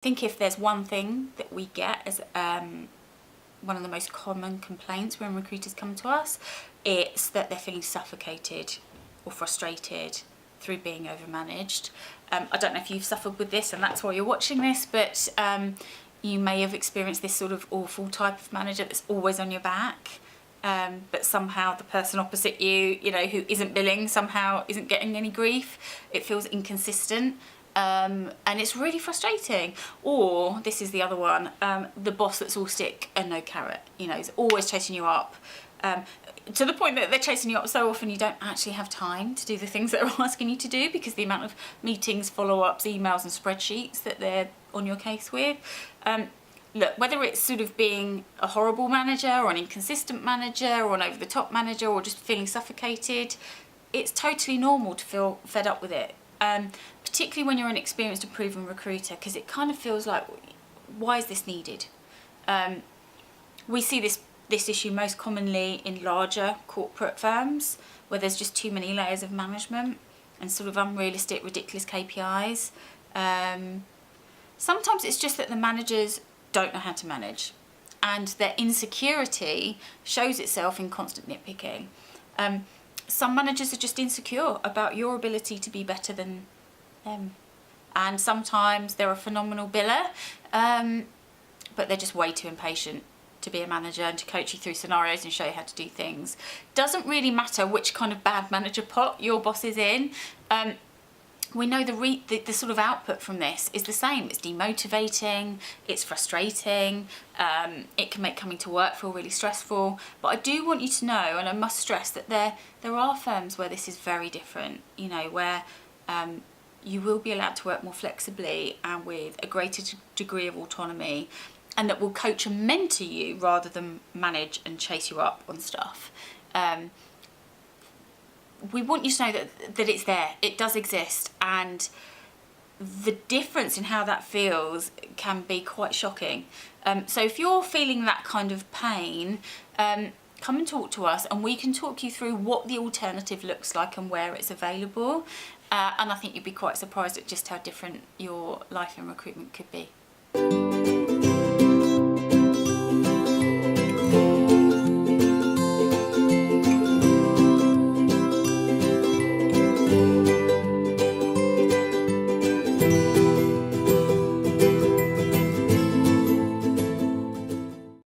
I think if there's one thing that we get as one of the most common complaints when recruiters come to us, it's that they're feeling suffocated or frustrated through being overmanaged. I don't know if you've suffered with this and that's why you're watching this, but you may have experienced this sort of awful type of manager that's always on your back, but somehow the person opposite you, who isn't billing, somehow isn't getting any grief. It feels inconsistent. And it's really frustrating. Or this is the other one, the boss that's all stick and no carrot, is always chasing you up, to the point that they're chasing you up so often you don't actually have time to do the things that they're asking you to do because the amount of meetings, follow-ups, emails and spreadsheets that they're on your case with. Look, whether it's sort of being a horrible manager or an inconsistent manager or an over-the-top manager or just feeling suffocated, it's totally normal to feel fed up with it. Particularly when you're an experienced and proven recruiter, because it kind of feels like, why is this needed? We see this issue most commonly in larger corporate firms where there's just too many layers of management and sort of unrealistic, ridiculous KPIs. Sometimes it's just that the managers don't know how to manage and their insecurity shows itself in constant nitpicking. Some managers are just insecure about your ability to be better than them. And sometimes they're a phenomenal biller, but they're just way too impatient to be a manager and to coach you through scenarios and show you how to do things. Doesn't really matter which kind of bad manager pot your boss is in. We know the sort of output from this is the same. It's demotivating, it's frustrating, it can make coming to work feel really stressful. But I do want you to know, and I must stress, that there are firms where this is very different, where you will be allowed to work more flexibly and with a greater degree of autonomy, and that will coach and mentor you rather than manage and chase you up on stuff. We want you to know that it's there, it does exist, and the difference in how that feels can be quite shocking. So if you're feeling that kind of pain, come and talk to us and we can talk you through what the alternative looks like and where it's available. And I think you'd be quite surprised at just how different your life in recruitment could be.